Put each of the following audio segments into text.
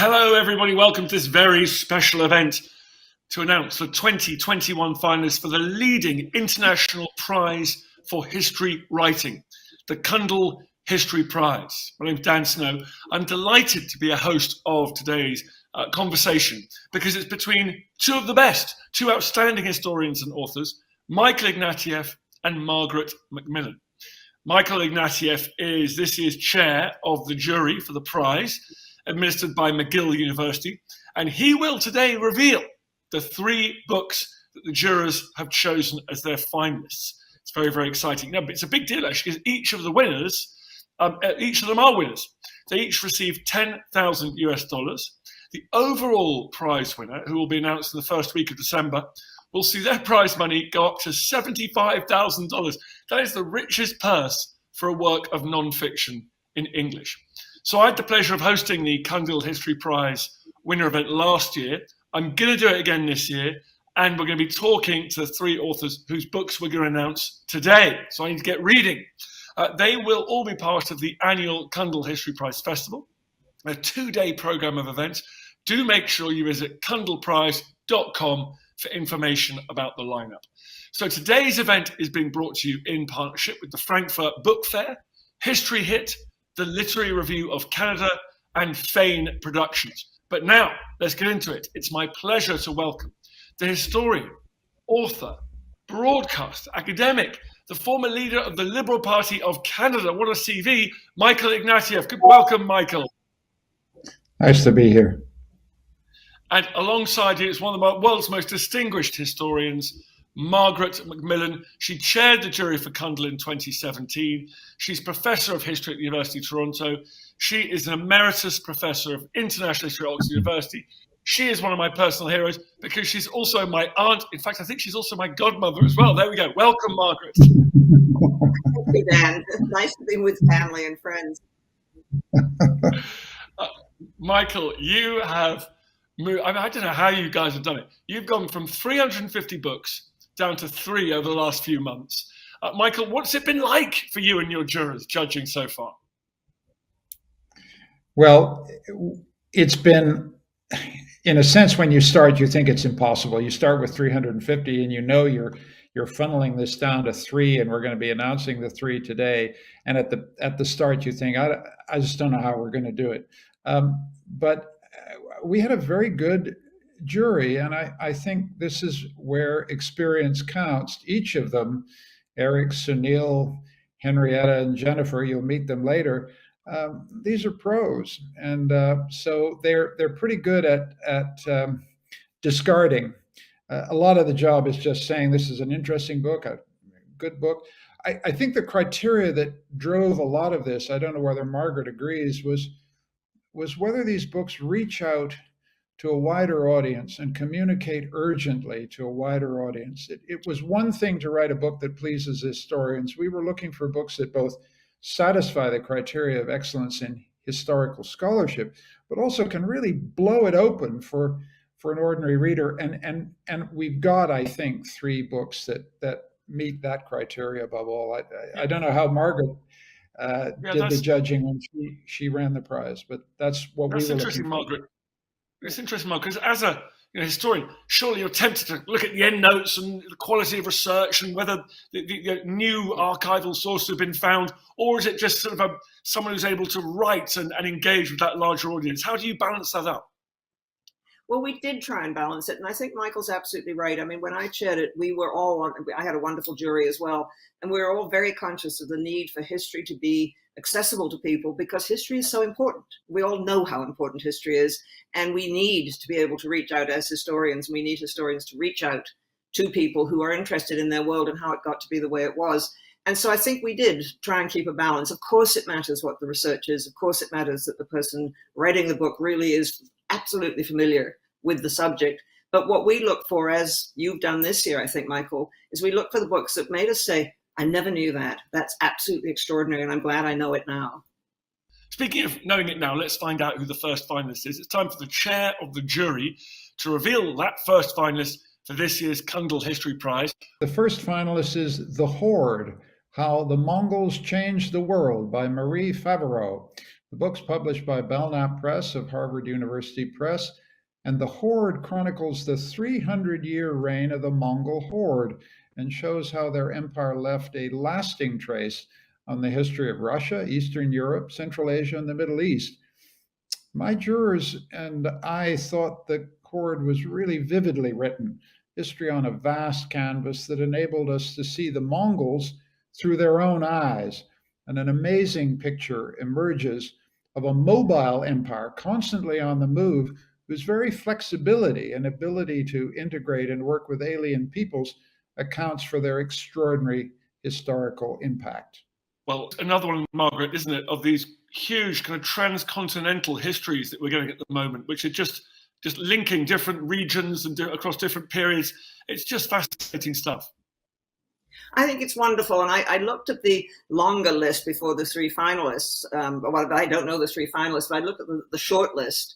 Hello, everybody. Welcome to this very special event to announce the 2021 finalists for the leading international prize for history writing, the Cundill History Prize. My name's Dan Snow. I'm delighted to be a host of today's conversation because it's between two of the best, two outstanding historians and authors, Michael Ignatieff and Margaret MacMillan. Michael Ignatieff is this year's chair of the jury for the prize, administered by McGill University, and he will today reveal the three books that the jurors have chosen as their finalists. It's very, very exciting. Now, it's a big deal actually, because each of the winners, each of them are winners. They each receive $10,000 US. The overall prize winner, who will be announced in the first week of December, will see their prize money go up to $75,000. That is the richest purse for a work of non-fiction in English. So I had the pleasure of hosting the Cundill History Prize winner event last year. I'm going to do it again this year, and we're going to be talking to the three authors whose books we're going to announce today. So I need to get reading. They will all be part of the annual Cundill History Prize Festival, a 2-day program of events. Do make sure you visit cundillprize.com for information about the lineup. So today's event is being brought to you in partnership with the Frankfurt Book Fair, History Hit, the Literary Review of Canada, and Fane Productions. But now, let's get into it. It's my pleasure to welcome the historian, author, broadcaster, academic, the former leader of the Liberal Party of Canada, what a CV, Michael Ignatieff. Welcome, Michael. Nice to be here. And alongside you is one of the world's most distinguished historians, Margaret MacMillan. She chaired the jury for Cundill in 2017. She's Professor of History at the University of Toronto. She is an Emeritus Professor of International History at Oxford University. She is one of my personal heroes because she's also my aunt. In fact, I think she's also my godmother as well. There we go. Welcome, Margaret. Thank you, Dan. Nice to be with family and friends. Michael, you have moved, I don't know how you guys have done it. You've gone from 350 books down to 3 over the last few months. Michael, what's it been like for you and your jurors judging so far? Well, it's been, in a sense, when you start, you think it's impossible. You start with 350 and you know you're funneling this down to 3, and we're going to be announcing the 3 today. And at the start, you think, I just don't know how we're going to do it. But we had a very good jury, and I think this is where experience counts. Each of them, Eric, Sunil, Henrietta, and Jennifer, you'll meet them later. These are pros, and so they're pretty good at discarding. A lot of the job is just saying this is an interesting book, a good book. I think the criteria that drove a lot of this, I don't know whether Margaret agrees, was whether these books reach out to a wider audience and communicate urgently to a wider audience. It was one thing to write a book that pleases historians. We were looking for books that both satisfy the criteria of excellence in historical scholarship, but also can really blow it open for an ordinary reader. And we've got, I think, 3 books that meet that criteria above all. I don't know how Margaret did the judging when she ran the prize, but that's what we were interesting, looking for. Margaret. It's interesting, Margaret, because as a historian, surely you're tempted to look at the end notes and the quality of research and whether the new archival sources have been found, or is it just sort of someone who's able to write and engage with that larger audience? How do you balance that up? Well, we did try and balance it, and I think Michael's absolutely right. I mean, when I chaired it, we were all I had a wonderful jury as well, and we were all very conscious of the need for history to be accessible to people because history is so important. We all know how important history is, and we need to be able to reach out as historians. We need historians to reach out to people who are interested in their world and how it got to be the way it was. And so I think we did try and keep a balance. Of course, it matters what the research is. Of course, it matters that the person writing the book really is absolutely familiar with the subject. But what we look for, as you've done this year, I think, Michael, is we look for the books that made us say, I never knew that. That's absolutely extraordinary, and I'm glad I know it now. Speaking of knowing it now, let's find out who the first finalist is. It's time for the chair of the jury to reveal that first finalist for this year's Cundill History Prize. The first finalist is The Horde, How the Mongols Changed the World by Marie Favereau. The book's published by Belknap Press of Harvard University Press, and The Horde chronicles the 300-year reign of the Mongol Horde and shows how their empire left a lasting trace on the history of Russia, Eastern Europe, Central Asia, and the Middle East. My jurors and I thought the Horde was really vividly written, history on a vast canvas that enabled us to see the Mongols through their own eyes. And an amazing picture emerges of a mobile empire constantly on the move, whose very flexibility and ability to integrate and work with alien peoples accounts for their extraordinary historical impact. Well, another one, Margaret, isn't it, of these huge kind of transcontinental histories that we're getting at the moment, which are just linking different regions and across different periods. It's just fascinating stuff. I think it's wonderful. And I looked at the longer list before the three finalists. Well, I don't know the three finalists, but I looked at the short list.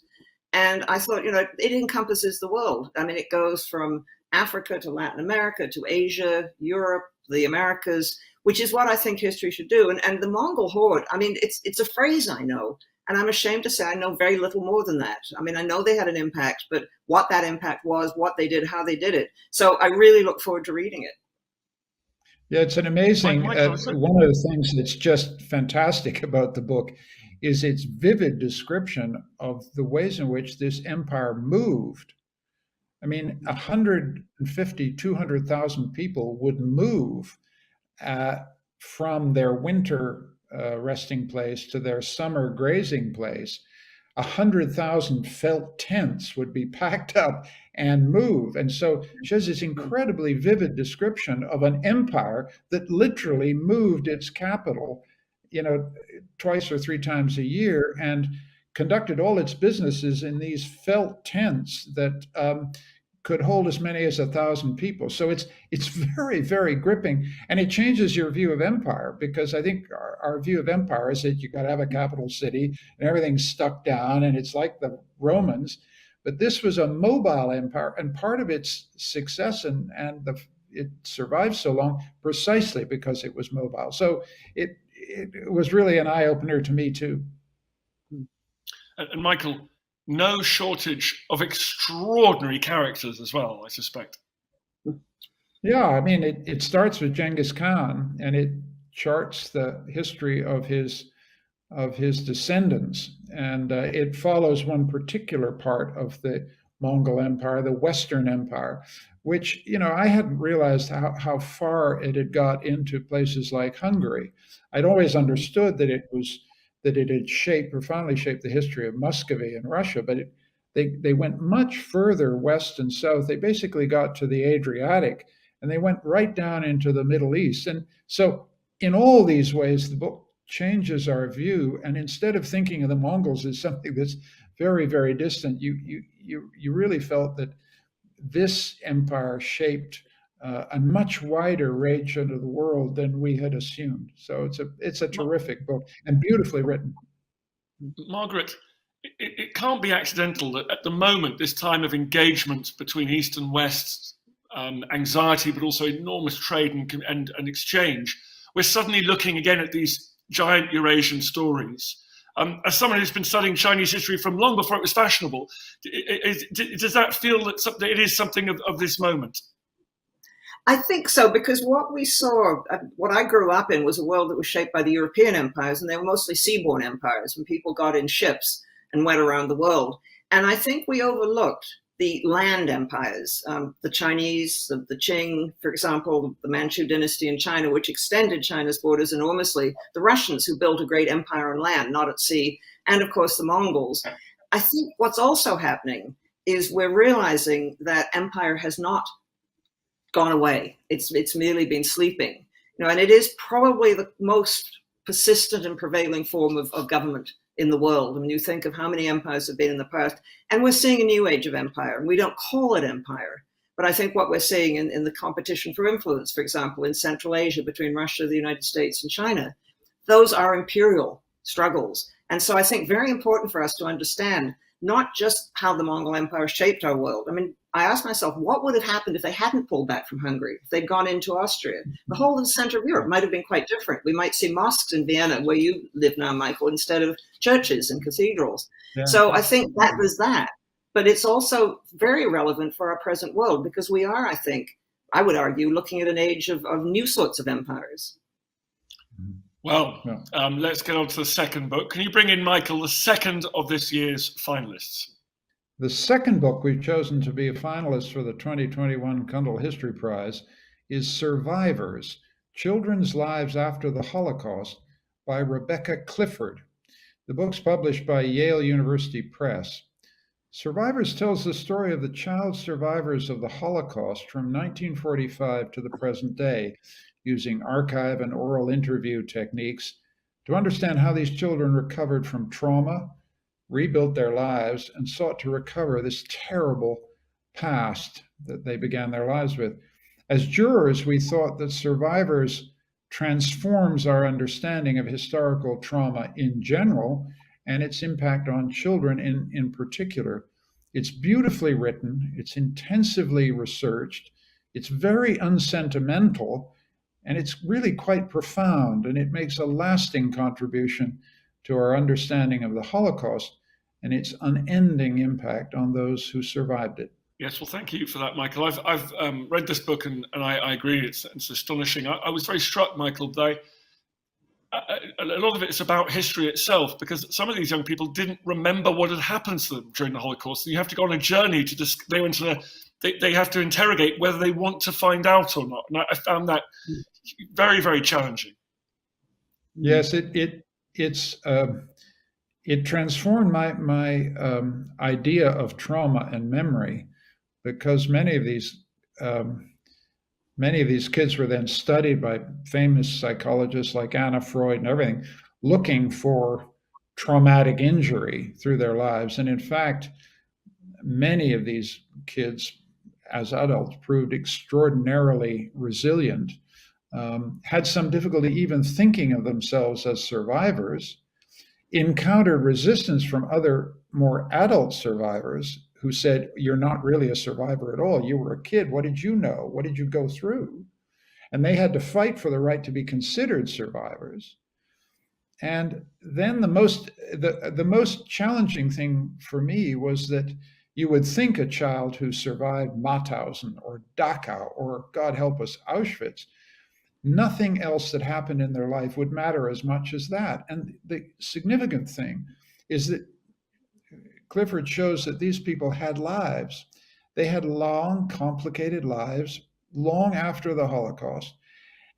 And I thought, it encompasses the world. I mean, it goes from Africa to Latin America to Asia, Europe, the Americas, which is what I think history should do. And the Mongol Horde, I mean, it's a phrase I know. And I'm ashamed to say I know very little more than that. I mean, I know they had an impact, but what that impact was, what they did, how they did it. So I really look forward to reading it. Yeah, it's an amazing, one of the things that's just fantastic about the book is its vivid description of the ways in which this empire moved. I mean, 150, 200,000 people would move from their winter resting place to their summer grazing place. 100,000 felt tents would be packed up and move. And so she has this incredibly vivid description of an empire that literally moved its capital, twice or three times a year and conducted all its businesses in these felt tents that could hold as many as 1,000 people. So it's very, very gripping, and it changes your view of empire, because I think our view of empire is that you got to have a capital city and everything's stuck down and it's like the Romans. But this was a mobile empire, and part of its success and it survived so long precisely because it was mobile. So it was really an eye-opener to me too. And Michael, no shortage of extraordinary characters as well, I suspect. Yeah, I mean, it starts with Genghis Khan, and it charts the history of his descendants, and it follows one particular part of the Mongol Empire, the Western Empire, which I hadn't realized how far it had got into places like Hungary. I'd always understood that it had shaped, profoundly shaped the history of Muscovy and Russia, but they went much further west and south. They basically got to the Adriatic, and they went right down into the Middle East. And so in all these ways, the book changes our view. And instead of thinking of the Mongols as something that's very, very distant, you really felt that this empire shaped a much wider region of the world than we had assumed. So it's a terrific book and beautifully written. Margaret, it can't be accidental that at the moment, this time of engagement between East and West, anxiety, but also enormous trade and exchange, we're suddenly looking again at these giant Eurasian stories. As someone who's been studying Chinese history from long before it was fashionable, does that feel that it is something of this moment? I think so, because what we saw, what I grew up in, was a world that was shaped by the European empires, and they were mostly seaborne empires, when people got in ships and went around the world. And I think we overlooked the land empires, the Chinese, the Qing, for example, the Manchu dynasty in China, which extended China's borders enormously, the Russians, who built a great empire on land, not at sea, and of course the Mongols. I think what's also happening is we're realizing that empire has not gone away. It's merely been sleeping, and it is probably the most persistent and prevailing form of government in the world. When you think of how many empires have been in the past, and we're seeing a new age of empire, and we don't call it empire, but I think what we're seeing in the competition for influence, for example, in Central Asia between Russia, the United States, and China, those are imperial struggles. And so I think very important for us to understand not just how the Mongol Empire shaped our world. I mean, I asked myself, what would have happened if they hadn't pulled back from Hungary, if they'd gone into Austria? The whole of the center of Europe might have been quite different. We might see mosques in Vienna, where you live now, Michael, instead of churches and cathedrals. Yeah. So I think that was that. But it's also very relevant for our present world, because we are, I think, I would argue, looking at an age of new sorts of empires. Well, let's get on to the second book. Can you bring in, Michael, the second of this year's finalists? The second book we've chosen to be a finalist for the 2021 Cundill History Prize is Survivors: Children's Lives After the Holocaust by Rebecca Clifford. The book's published by Yale University Press. Survivors tells the story of the child survivors of the Holocaust from 1945 to the present day, using archive and oral interview techniques to understand how these children recovered from trauma, rebuilt their lives, and sought to recover this terrible past that they began their lives with. As jurors, we thought that Survivors transforms our understanding of historical trauma in general and its impact on children in particular. It's beautifully written, it's intensively researched, it's very unsentimental, and it's really quite profound, and it makes a lasting contribution to our understanding of the Holocaust and its unending impact on those who survived it. Yes, well, thank you for that, Michael. I've read this book, and I agree, it's astonishing. I was very struck, Michael, by a lot of it is about history itself, because some of these young people didn't remember what had happened to them during the Holocaust. And you have to go on a journey to they have to interrogate whether they want to find out or not. And I found that very, very challenging. Yes, it transformed my idea of trauma and memory, because many of these kids were then studied by famous psychologists like Anna Freud and everything, looking for traumatic injury through their lives. And in fact, many of these kids as adults proved extraordinarily resilient, had some difficulty even thinking of themselves as survivors, encountered resistance from other more adult survivors who said, "You're not really a survivor at all. You were a kid. What did you know? What did you go through?" And they had to fight for the right to be considered survivors. And then the most challenging thing for me was that you would think a child who survived Mauthausen or Dachau or, God help us, Auschwitz, nothing else that happened in their life would matter as much as that. And the significant thing is that Clifford shows that these people had lives. They had long, complicated lives long after the Holocaust.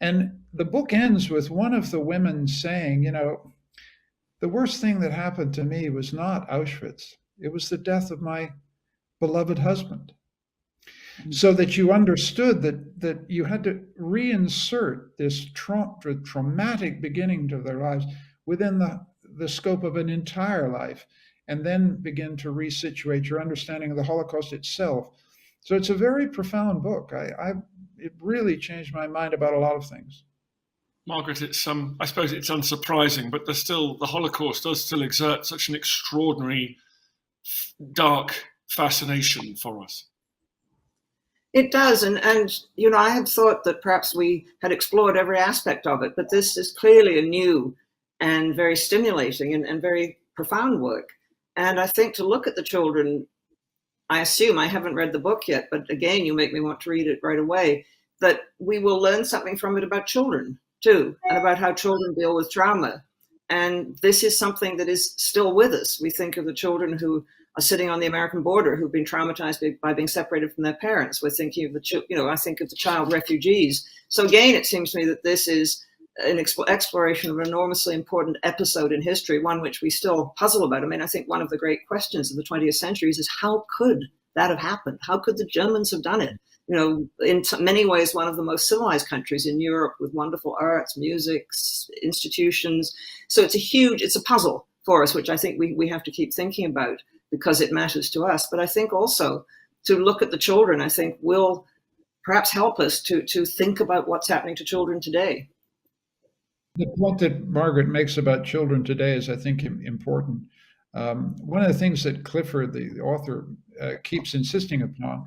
And the book ends with one of the women saying, the worst thing that happened to me was not Auschwitz. It was the death of my beloved husband. So that you understood that you had to reinsert this traumatic beginning to their lives within the scope of an entire life, and then begin to resituate your understanding of the Holocaust itself. So it's a very profound book. It really changed my mind about a lot of things. Margaret, I suppose it's unsurprising, but the Holocaust does still exert such an extraordinary, dark fascination for us. It does, and I had thought that perhaps we had explored every aspect of it, but this is clearly a new and very stimulating and very profound work. And I think to look at the children, I assume, I haven't read the book yet, but again, you make me want to read it right away, that we will learn something from it about children too, and about how children deal with trauma. And this is something that is still with us. We think of the children who are sitting on the American border who've been traumatized by being separated from their parents. We're thinking of I think of the child refugees. So again, it seems to me that this is an exploration of an enormously important episode in history, one which we still puzzle about. I mean, I think one of the great questions of the 20th century is how could that have happened? How could the Germans have done it? In many ways, one of the most civilized countries in Europe, with wonderful arts, music, institutions. So it's a puzzle for us, which I think we have to keep thinking about, because it matters to us. But I think also to look at the children, I think will perhaps help us to think about what's happening to children today. The point that Margaret makes about children today is, I think, important. One of the things that Clifford, the author, keeps insisting upon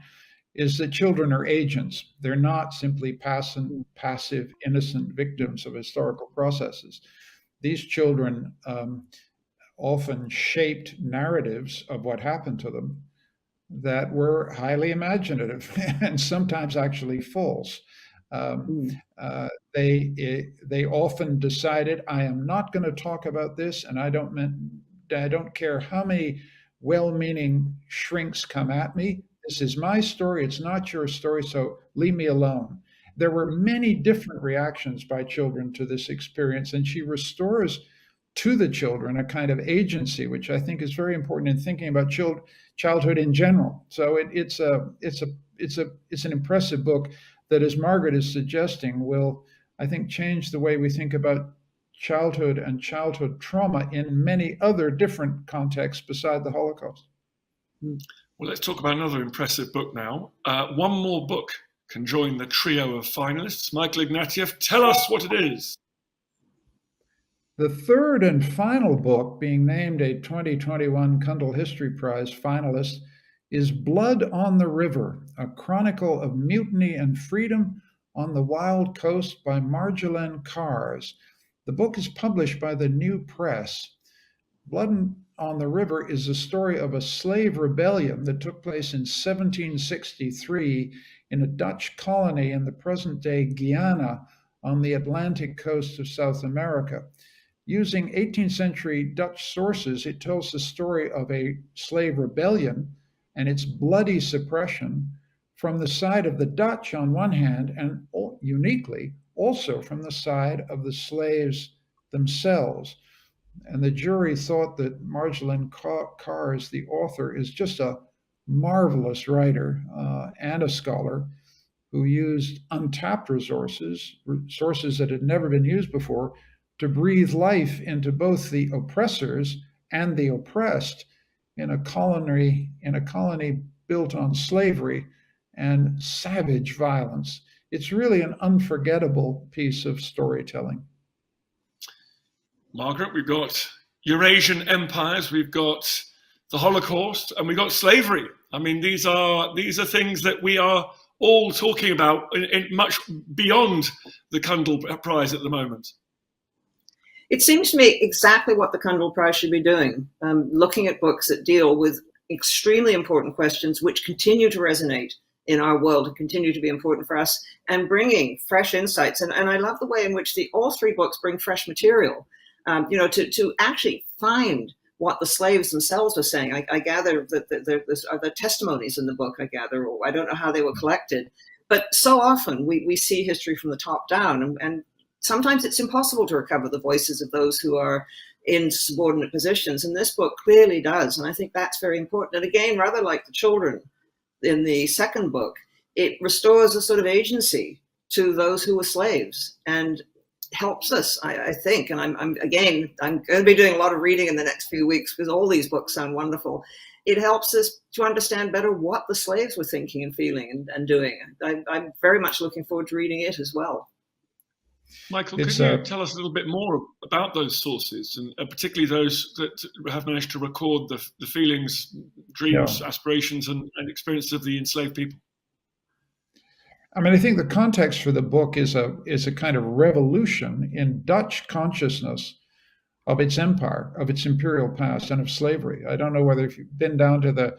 is that children are agents. They're not simply passive, innocent victims of historical processes. These children often shaped narratives of what happened to them that were highly imaginative and sometimes actually false. They often decided, I am not going to talk about this, and I don't care how many well-meaning shrinks come at me. This is my story. It's not your story, so leave me alone. There were many different reactions by children to this experience, and she restores to the children a kind of agency, which I think is very important in thinking about childhood in general. So it's an impressive book that, as Margaret is suggesting, will, I think, change the way we think about childhood and childhood trauma in many other different contexts beside the Holocaust. Well, let's talk about another impressive book now. One more book can join the trio of finalists. Michael Ignatieff, tell us what it is. The third and final book being named a 2021 Cundill History Prize finalist is Blood on the River, a chronicle of mutiny and freedom on the wild coast by Margaret Cars. The book is published by the New Press. Blood on the River is the story of a slave rebellion that took place in 1763 in a Dutch colony in the present-day Guyana on the Atlantic coast of South America. Using 18th century Dutch sources, it tells the story of a slave rebellion and its bloody suppression from the side of the Dutch on one hand, and uniquely also from the side of the slaves themselves. And the jury thought that Margaret Cars, the author, is just a marvelous writer and a scholar who used untapped resources that had never been used before, to breathe life into both the oppressors and the oppressed in a colony built on slavery and savage violence. It's really an unforgettable piece of storytelling. Margaret, we've got Eurasian empires, we've got the Holocaust, and we've got slavery. I mean, these are things that we are all talking about in much beyond the Cundill Prize at the moment. It seems to me exactly what the Cundill Prize should be doing, looking at books that deal with extremely important questions which continue to resonate in our world and continue to be important for us, and bringing fresh insights. And I love the way in which all three books bring fresh material, to actually find what the slaves themselves were saying. I gather that the testimonies in the book, I don't know how they were collected, but so often we see history from the top down, and sometimes it's impossible to recover the voices of those who are in subordinate positions. And this book clearly does. And I think that's very important. And again, rather like the children in the second book, it restores a sort of agency to those who were slaves and helps us, I think. And I'm going to be doing a lot of reading in the next few weeks because all these books sound wonderful. It helps us to understand better what the slaves were thinking and feeling and doing. I'm very much looking forward to reading it as well. Michael, could you tell us a little bit more about those sources, and particularly those that have managed to record the feelings, dreams, aspirations, and experiences of the enslaved people? I mean, I think the context for the book is a kind of revolution in Dutch consciousness of its empire, of its imperial past, and of slavery. I don't know whether if you've been down to the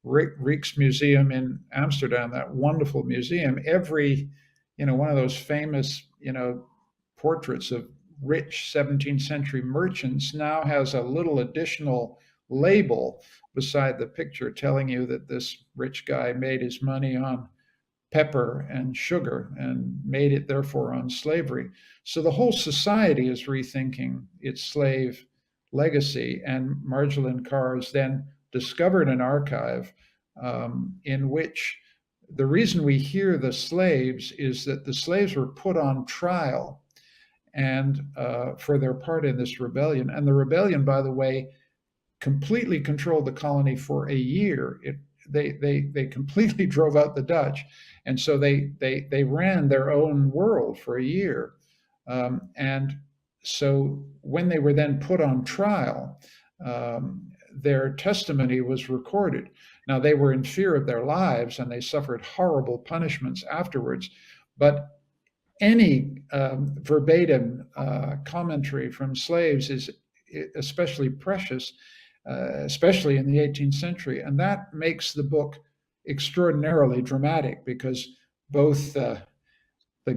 Rijksmuseum in Amsterdam, that wonderful museum, every, one of those famous, portraits of rich 17th century merchants now has a little additional label beside the picture telling you that this rich guy made his money on pepper and sugar and made it therefore on slavery. So the whole society is rethinking its slave legacy, and Margaret Cars then discovered an archive in which the reason we hear the slaves is that the slaves were put on trial and for their part in this rebellion. And the rebellion, by the way, completely controlled the colony for a year. They completely drove out the Dutch, and so they ran their own world for a year. And so when they were then put on trial, their testimony was recorded. Now, they were in fear of their lives and they suffered horrible punishments afterwards, but any verbatim commentary from slaves is especially precious, especially in the 18th century. And that makes the book extraordinarily dramatic, because both the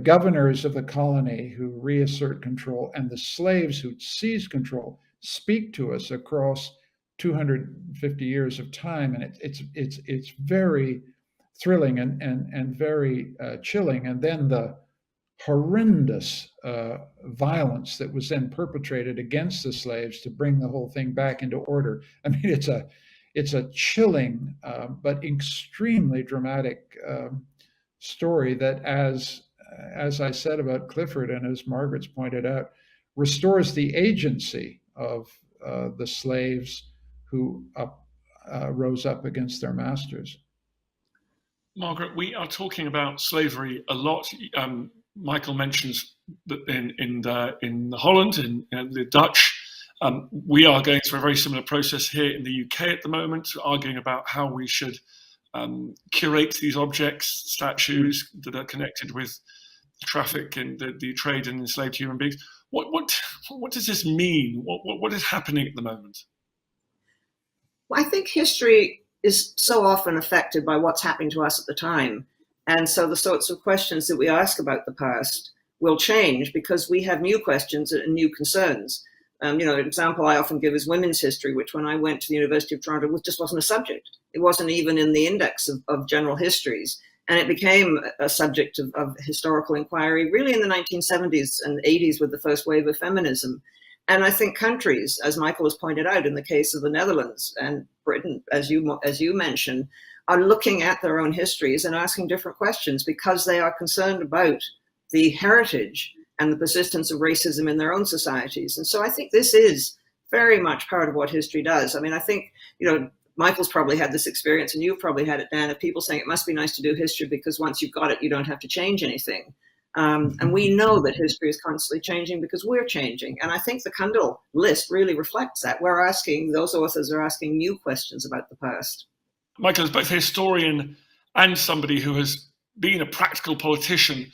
governors of the colony who reassert control and the slaves who seize control speak to us across 250 years of time, and it's very thrilling and very chilling. And then the horrendous violence that was then perpetrated against the slaves to bring the whole thing back into order. I mean, it's a chilling but extremely dramatic story that, as I said about Clifford, and as Margaret's pointed out, restores the agency of the slaves who rose up against their masters. Margaret, we are talking about slavery a lot. Michael mentions that in Holland, in the Dutch, we are going through a very similar process here in the UK at the moment, arguing about how we should curate these objects, statues that are connected with traffic and the trade in enslaved human beings. What does this mean? What is happening at the moment? Well, I think history is so often affected by what's happening to us at the time. And so the sorts of questions that we ask about the past will change because we have new questions and new concerns. An example I often give is women's history, which when I went to the University of Toronto just wasn't a subject. It wasn't even in the index of general histories. And it became a subject of historical inquiry really in the 1970s and 80s with the first wave of feminism. And I think countries, as Michael has pointed out in the case of the Netherlands and Britain, as you mentioned, are looking at their own histories and asking different questions because they are concerned about the heritage and the persistence of racism in their own societies. And so I think this is very much part of what history does. I mean, I think, Michael's probably had this experience, and you've probably had it, Dan, of people saying it must be nice to do history because once you've got it, you don't have to change anything. And we know that history is constantly changing because we're changing. And I think the Cundill list really reflects that. Those authors are asking new questions about the past. Michael, as both a historian and somebody who has been a practical politician,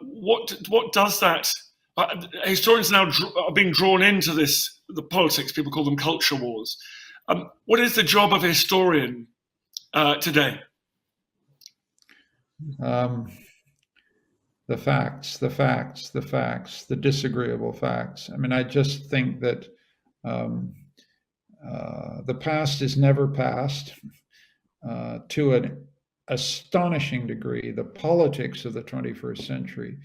what does that? Historians now are being drawn into the politics. People call them culture wars. What is the job of a historian today? The facts, the disagreeable facts. I mean, I just think that the past is never past. To an astonishing degree, the politics of the 21st century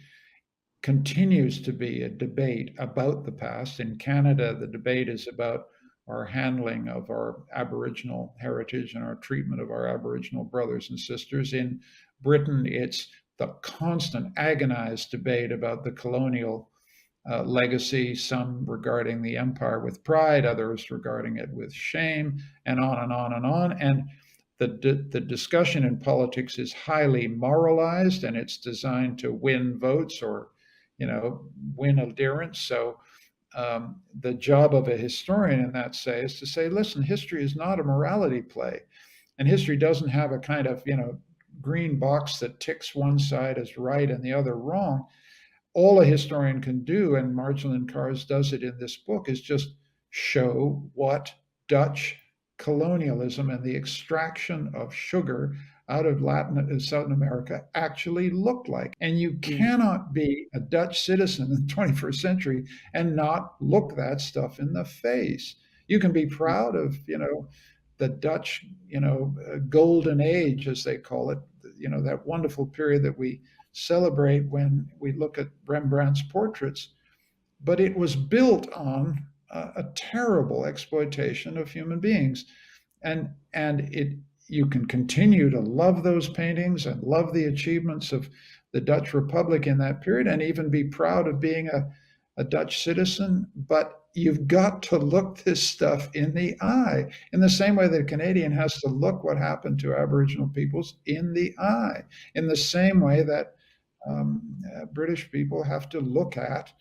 continues to be a debate about the past. In Canada, the debate is about our handling of our Aboriginal heritage and our treatment of our Aboriginal brothers and sisters. In Britain, it's the constant agonized debate about the colonial legacy, some regarding the empire with pride, others regarding it with shame, and on and on and on. And the discussion in politics is highly moralized, and it's designed to win votes or, win adherence. So the job of a historian in that is to say, listen, history is not a morality play, and history doesn't have a kind of, green box that ticks one side as right and the other wrong. All a historian can do, and Marjolijn Kars does it in this book, is just show what Dutch colonialism and the extraction of sugar out of Latin and South America actually looked like. And you cannot be a Dutch citizen in the 21st century and not look that stuff in the face. You can be proud of, the Dutch, golden age, as they call it, that wonderful period that we celebrate when we look at Rembrandt's portraits. But it was built on a terrible exploitation of human beings. And you can continue to love those paintings and love the achievements of the Dutch Republic in that period and even be proud of being a Dutch citizen, but you've got to look this stuff in the eye in the same way that a Canadian has to look what happened to Aboriginal peoples in the eye, in the same way that British people have to look at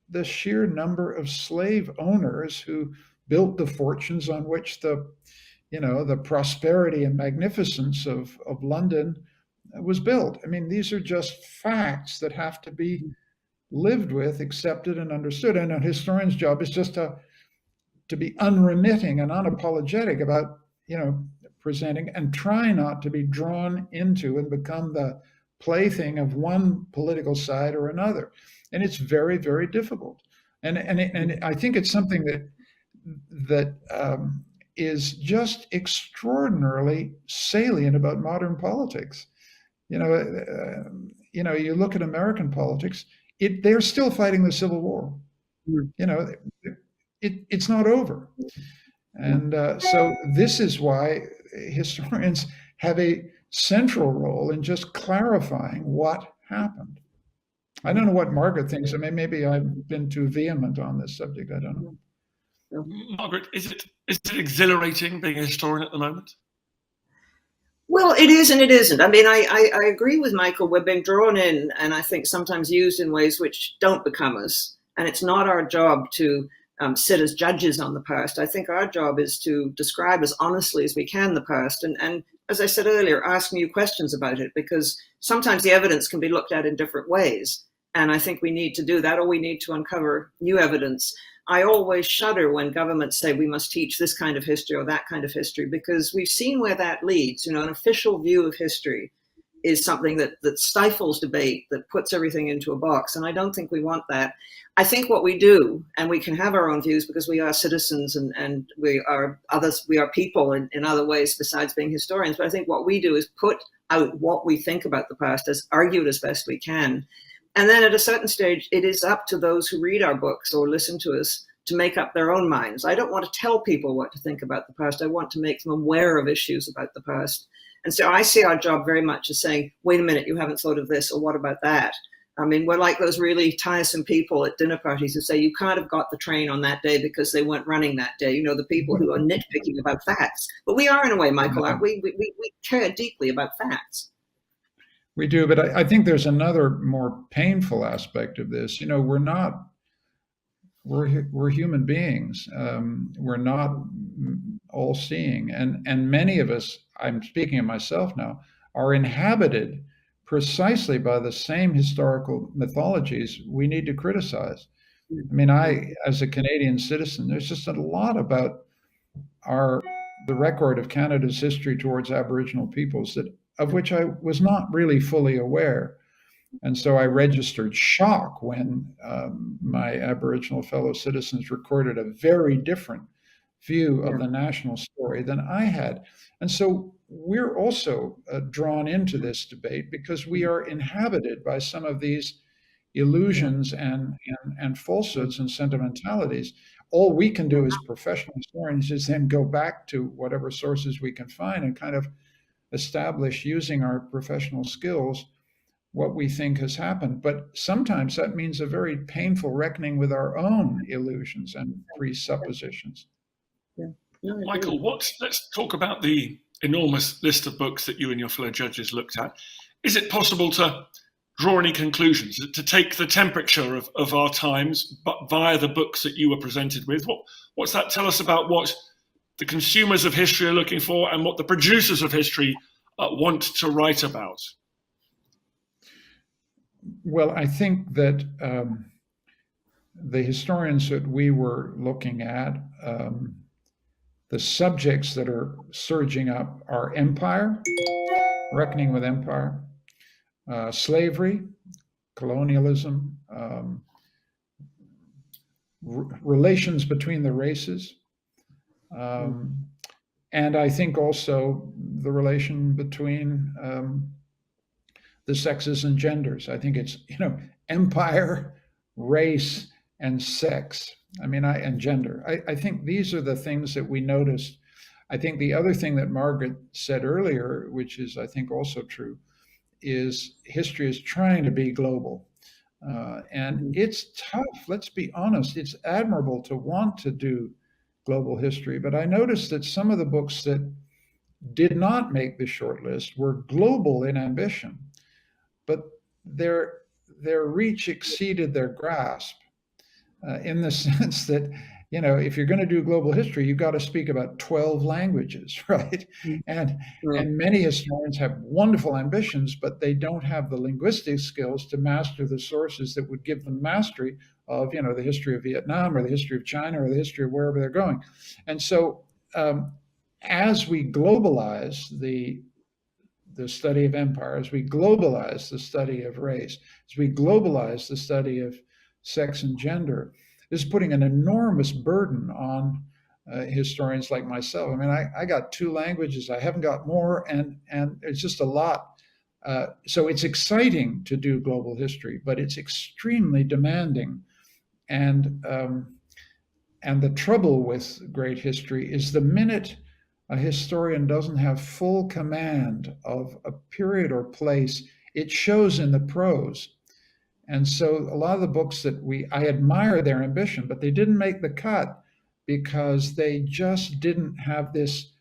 the sheer number of slave owners who built the fortunes on which the prosperity and magnificence of London was built. I mean, these are just facts that have to be lived with, accepted, and understood. And a historian's job is just to be unremitting and unapologetic about, presenting, and try not to be drawn into and become the plaything of one political side or another. And it's very, very difficult. And I think it's something that is just extraordinarily salient about modern politics. You look at American politics; they're still fighting the Civil War. It's not over, and so this is why historians have a central role in just clarifying what happened. I don't know what Margaret thinks. I mean, maybe I've been too vehement on this subject. I don't know. Margaret, is it exhilarating being a historian at the moment? Well, it is and it isn't. I mean, I agree with Michael. We're being drawn in, and I think sometimes used in ways which don't become us. And it's not our job to sit as judges on the past. I think our job is to describe as honestly as we can the past. And as I said earlier, ask new questions about it, because sometimes the evidence can be looked at in different ways. And I think we need to do that, or we need to uncover new evidence. I always shudder when governments say we must teach this kind of history or that kind of history, because we've seen where that leads. An official view of history is something that stifles debate, that puts everything into a box. And I don't think we want that. I think what we do, and we can have our own views because we are citizens and we are people in other ways besides being historians. But I think what we do is put out what we think about the past, as argued as best we can. And then at a certain stage, it is up to those who read our books or listen to us to make up their own minds. I don't want to tell people what to think about the past. I want to make them aware of issues about the past. And so I see our job very much as saying, wait a minute, you haven't thought of this, or what about that? I mean, we're like those really tiresome people at dinner parties who say you can't have got the train on that day because they weren't running that day. The people who are nitpicking about facts. But we are, in a way, Michael, aren't we? We care deeply about facts. We do, but I think there's another more painful aspect of this. We're human beings. We're not all seeing, and many of us, I'm speaking of myself now, are inhabited precisely by the same historical mythologies we need to criticize. I mean, as a Canadian citizen, there's just a lot about the record of Canada's history towards Aboriginal peoples of which I was not really fully aware. And so I registered shock when my Aboriginal fellow citizens recorded a very different view of the national story than I had. And so we're also drawn into this debate because we are inhabited by some of these illusions and falsehoods and sentimentalities. All we can do as professional historians is then go back to whatever sources we can find and kind of establish, using our professional skills, what we think has happened. But sometimes that means a very painful reckoning with our own illusions and presuppositions. Yeah. No, Michael, let's talk about the enormous list of books that you and your fellow judges looked at. Is it possible to draw any conclusions, to take the temperature of our times, but via the books that you were presented with? What's that tell us about what the consumers of history are looking for and what the producers of history want to write about? Well, I think that the historians that we were looking at, the subjects that are surging up are empire, reckoning with empire, slavery, colonialism, relations between the races, and I think also the relation between the sexes and genders. I think it's, empire, race, and sex. And gender. I think these are the things that we noticed. I think the other thing that Margaret said earlier, which is, I think, also true, is history is trying to be global. And it's tough, let's be honest. It's admirable to want to do global history, but I noticed that some of the books that did not make the short list were global in ambition, but their reach exceeded their grasp, in the sense that if you're going to do global history, you've got to speak about 12 languages, right? And many historians have wonderful ambitions, but they don't have the linguistic skills to master the sources that would give them mastery of, the history of Vietnam or the history of China or the history of wherever they're going. And so as we globalize the study of empire, as we globalize the study of race, as we globalize the study of sex and gender, this is putting an enormous burden on historians like myself. I mean, I got 2 languages, I haven't got more, and it's just a lot. So it's exciting to do global history, but it's extremely demanding. And the trouble with great history is the minute a historian doesn't have full command of a period or place, it shows in the prose. And so a lot of the books that I admire their ambition, but they didn't make the cut because they just didn't have this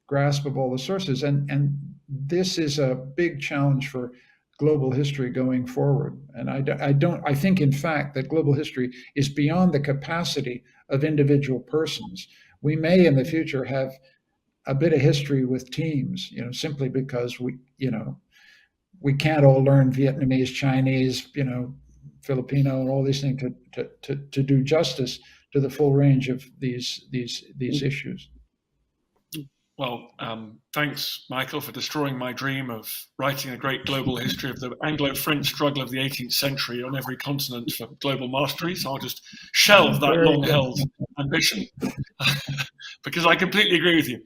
grasp of all the sources. And this is a big challenge for global history going forward. And I think, in fact, that global history is beyond the capacity of individual persons. We may in the future have a bit of history with teams, simply because we can't all learn Vietnamese, Chinese, Filipino, and all these things to do justice to the full range of these issues. Well, thanks, Michael, for destroying my dream of writing a great global history of the Anglo-French struggle of the 18th century on every continent for global mastery. So I'll just shelve that long-held ambition because I completely agree with you.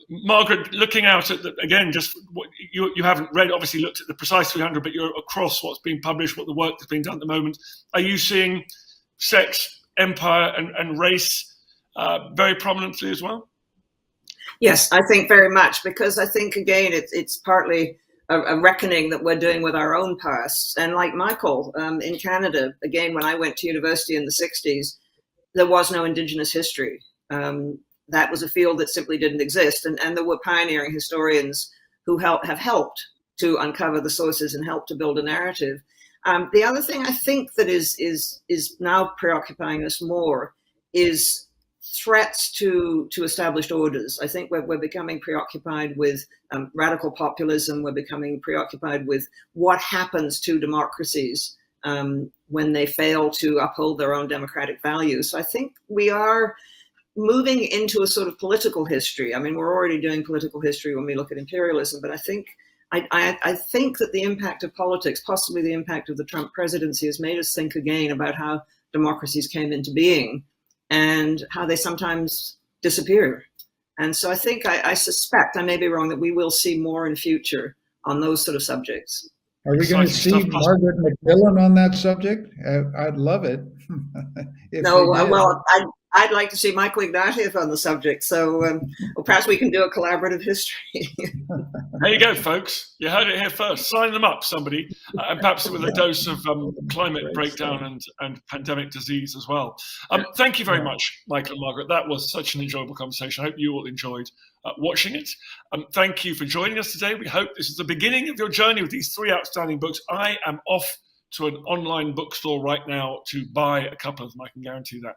Margaret, looking out at again, just what you haven't read, obviously looked at the precise 300, but you're across what's being published, what the work that's being done at the moment. Are you seeing sex, empire, and race very prominently as well? Yes, I think very much, because I think, again, it's partly a reckoning that we're doing with our own past. And like Michael, in Canada, again, when I went to university in the 60s, there was no Indigenous history. That was a field that simply didn't exist. And there were pioneering historians who have helped to uncover the sources and help to build a narrative. The other thing I think that is now preoccupying us more is threats to established orders. I think we're becoming preoccupied with radical populism. We're becoming preoccupied with what happens to democracies when they fail to uphold their own democratic values. So I think we are moving into a sort of political history. I mean, we're already doing political history when we look at imperialism, but I think that the impact of politics, possibly the impact of the Trump presidency, has made us think again about how democracies came into being and how they sometimes disappear. And so I think, I suspect, I may be wrong, that we will see more in future on those sort of subjects. Are we going to see Margaret MacMillan on that subject? I'd love it. No, well, I'd like to see Michael Ignatieff on the subject. So or perhaps we can do a collaborative history. There you go, folks. You heard it here first. Sign them up, somebody. And perhaps with a dose of climate breakdown and pandemic disease as well. Thank you very much, Michael and Margaret. That was such an enjoyable conversation. I hope you all enjoyed watching it. Thank you for joining us today. We hope this is the beginning of your journey with these 3 outstanding books. I am off to an online bookstore right now to buy a couple of them, I can guarantee that.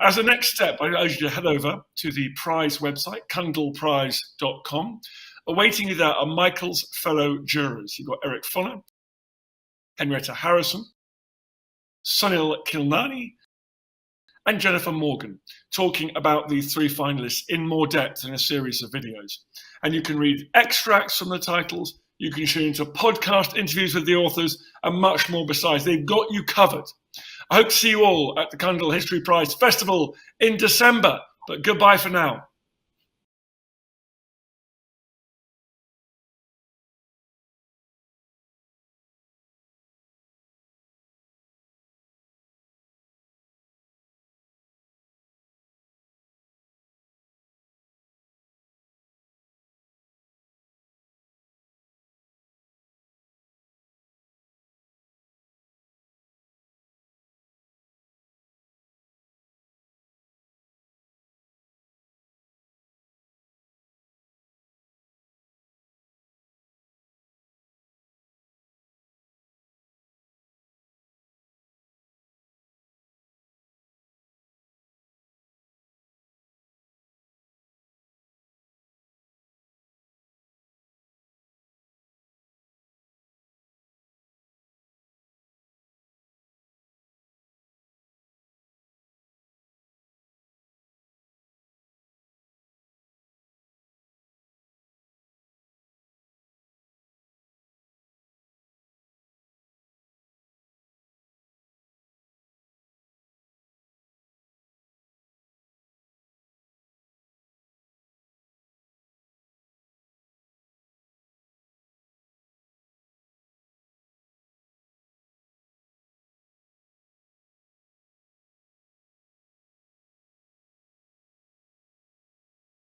As a next step, I urge you to head over to the prize website, cundillprize.com. Awaiting you there are Michael's fellow jurors. You've got Eric Foner, Henrietta Harrison, Sunil Kilnani, and Jennifer Morgan, talking about the 3 finalists in more depth in a series of videos. And you can read extracts from the titles, you can tune into podcast interviews with the authors, and much more besides. They've got you covered. I hope to see you all at the Cundill History Prize Festival in December, but goodbye for now.